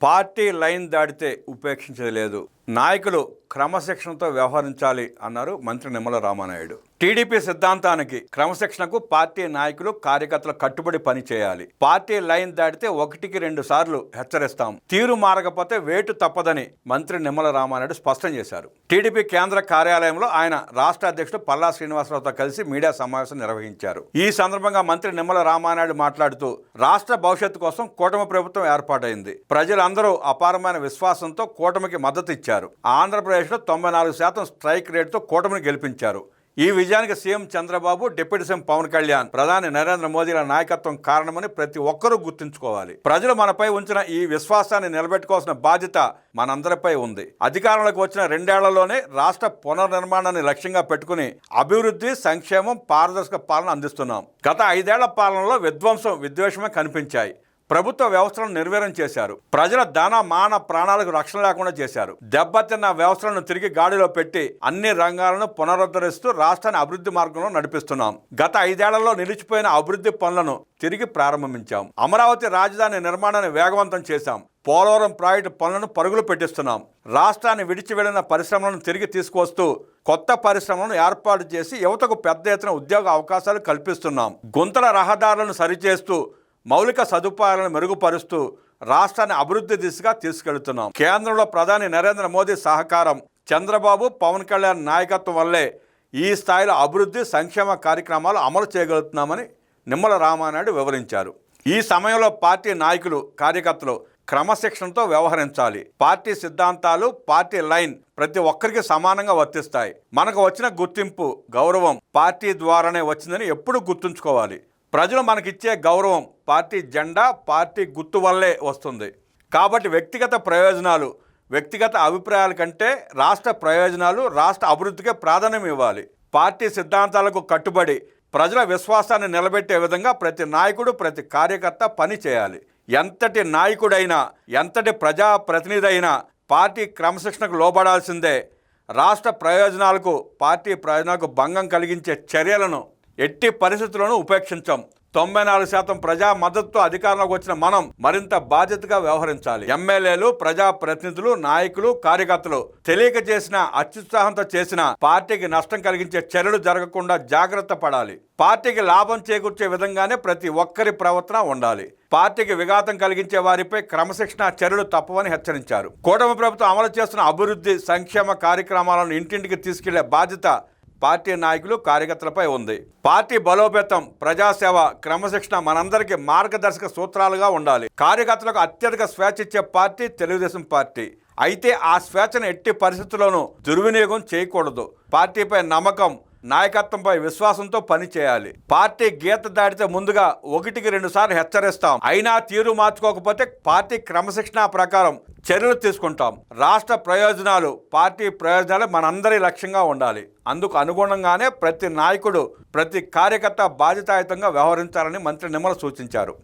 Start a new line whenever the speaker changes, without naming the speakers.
Party line దాటితే ఉపేక్షించేది లేదు. నాయకులు క్రమశిక్షణతో వ్యవహరించాలి అన్నారు మంత్రి నిమ్మల రామానాయుడు. టీడీపీ సిద్ధాంతానికి, క్రమశిక్షణకు పార్టీ నాయకులు, కార్యకర్తలు కట్టుబడి పనిచేయాలి. పార్టీ లైన్ దాటితే 1-2 సార్లు హెచ్చరిస్తాం. తీరు మారకపోతే వేటు తప్పదని మంత్రి నిమ్మల రామానాయుడు స్పష్టం చేశారు. టీడీపీ కేంద్ర కార్యాలయంలో ఆయన రాష్ట్ర అధ్యక్షుడు పల్లా శ్రీనివాసరావుతో కలిసి మీడియా సమావేశం నిర్వహించారు. ఈ సందర్భంగా మంత్రి నిమ్మల రామానాయుడు మాట్లాడుతూ, రాష్ట్ర భవిష్యత్తు కోసం కూటమి ప్రభుత్వం ఏర్పాటైంది. ప్రజలందరూ అపారమైన విశ్వాసంతో కూటమికి మద్దతు ఇచ్చారు. ఆంధ్రప్రదేశ్లో 94% స్ట్రైక్ రేటుతో కూటమిని గెలిపించారు. ఈ విజయానికి CM Chandrababu, deputy CM Pawan Kalyan, ప్రధాని నరేంద్ర మోదీల నాయకత్వం కారణమని ప్రతి ఒక్కరూ గుర్తుంచుకోవాలి. ప్రజలు మనపై ఉంచిన ఈ విశ్వాసాన్ని నిలబెట్టుకోవాల్సిన బాధ్యత మనందరిపై ఉంది. అధికారంలోకి వచ్చిన 2 ఏళ్లలోనే రాష్ట్ర పునర్నిర్మాణాన్ని లక్ష్యంగా పెట్టుకుని అభివృద్ధి, సంక్షేమం, పారదర్శక పాలన అందిస్తున్నాం. గత 5 ఏళ్ల పాలనలో విధ్వంసం, విద్వేషమే కనిపించాయి. ప్రభుత్వ వ్యవస్థలను నిర్వీర్యం చేశారు. ప్రజల ధన, మాన, ప్రాణాలకు రక్షణ లేకుండా చేశారు. దెబ్బతిన్న వ్యవస్థలను తిరిగి గాడిలో పెట్టి అన్ని రంగాలను పునరుద్ధరిస్తూ రాష్ట్రాన్ని అభివృద్ధి మార్గంలో నడిపిస్తున్నాం. గత 5 ఏళ్లలో నిలిచిపోయిన అభివృద్ధి పనులను తిరిగి ప్రారంభించాం. అమరావతి రాజధాని నిర్మాణాన్ని వేగవంతం చేశాం. పోలవరం ప్రాజెక్టు పనులను పరుగులు పెట్టిస్తున్నాం. రాష్ట్రాన్ని విడిచి వెళ్లిన పరిశ్రమలను తిరిగి తీసుకువస్తూ కొత్త పరిశ్రమలను ఏర్పాటు చేసి యువతకు పెద్ద ఎత్తున ఉద్యోగ అవకాశాలు కల్పిస్తున్నాం. గుంతల రహదారులను సరిచేస్తూ మౌలిక సదుపాయాలను మెరుగుపరుస్తూ రాష్ట్రాన్ని అభివృద్ధి దిశగా తీసుకెళ్తున్నాం. కేంద్రంలో ప్రధాని నరేంద్ర మోదీ సహకారం, చంద్రబాబు, పవన్ కళ్యాణ్ నాయకత్వం వల్లే ఈ స్థాయిలో అభివృద్ధి, సంక్షేమ కార్యక్రమాలు అమలు చేయగలుగుతున్నామని నిమ్మల రామానాయుడు వివరించారు. ఈ సమయంలో పార్టీ నాయకులు, కార్యకర్తలు క్రమశిక్షణతో వ్యవహరించాలి. పార్టీ సిద్ధాంతాలు, పార్టీ లైన్ ప్రతి ఒక్కరికి సమానంగా వర్తిస్తాయి. మనకు వచ్చిన గుర్తింపు, గౌరవం పార్టీ ద్వారానే వచ్చిందని ఎప్పుడూ గుర్తుంచుకోవాలి. ప్రజలు మనకిచ్చే గౌరవం పార్టీ జెండా, పార్టీ గుర్తు వల్లే వస్తుంది. కాబట్టి వ్యక్తిగత ప్రయోజనాలు, వ్యక్తిగత అభిప్రాయాల కంటే రాష్ట్ర ప్రయోజనాలు, రాష్ట్ర అభివృద్ధికే ప్రాధాన్యం ఇవ్వాలి. పార్టీ సిద్ధాంతాలకు కట్టుబడి ప్రజల విశ్వాసాన్ని నిలబెట్టే విధంగా ప్రతి నాయకుడు, ప్రతి కార్యకర్త పని చేయాలి. ఎంతటి నాయకుడైనా, ఎంతటి ప్రజాప్రతినిధి అయినా పార్టీ క్రమశిక్షణకు లోబడాల్సిందే. రాష్ట్ర ప్రయోజనాలకు, పార్టీ ప్రయోజనాలకు భంగం కలిగించే చర్యలను ఎట్టి పరిస్థితుల్లోనూ ఉపేక్షించాం. 94% ప్రజా మద్దతుతో అధికారంలోకి వచ్చిన మనం మరింత బాధ్యతగా వ్యవహరించాలి. ఎమ్మెల్యేలు, ప్రజాప్రతినిధులు, నాయకులు, కార్యకర్తలు తెలియక చేసిన, అత్యుత్సాహంతో చేసిన పార్టీకి నష్టం కలిగించే చర్యలు జరగకుండా జాగ్రత్త పడాలి. పార్టీకి లాభం చేకూర్చే విధంగానే ప్రతి ఒక్కరి ప్రవర్తన ఉండాలి. పార్టీకి విఘాతం కలిగించే వారిపై క్రమశిక్షణ చర్యలు తప్పవని హెచ్చరించారు. కూటమి ప్రభుత్వం అమలు చేస్తున్న అభివృద్ధి, సంక్షేమ కార్యక్రమాలను ఇంటింటికి తీసుకెళ్లే బాధ్యత పార్టీ నాయకులు, కార్యకర్తలపై ఉంది. పార్టీ బలోపేతం, ప్రజాసేవ, క్రమశిక్షణ మనందరికీ మార్గదర్శక సూత్రాలుగా ఉండాలి. కార్యకర్తలకు అత్యధిక స్వేచ్ఛ ఇచ్చే పార్టీ తెలుగుదేశం పార్టీ. అయితే ఆ స్వేచ్ఛను ఎట్టి పరిస్థితుల్లోనూ దుర్వినియోగం చేయకూడదు. పార్టీపై నమ్మకం, నాయకత్వంపై విశ్వాసంతో పనిచేయాలి. పార్టీ గీత దాటితే ముందుగా 1-2 సార్లు హెచ్చరిస్తాం. అయినా తీరు మార్చుకోకపోతే పార్టీ క్రమశిక్షణ ప్రకారం చర్యలు తీసుకుంటాం. రాష్ట్ర ప్రయోజనాలు, పార్టీ ప్రయోజనాలు మనందరి లక్ష్యంగా ఉండాలి. అందుకు అనుగుణంగానే ప్రతి నాయకుడు, ప్రతి కార్యకర్త బాధ్యతాయుతంగా వ్యవహరించాలని మంత్రి నిమ్మల సూచించారు.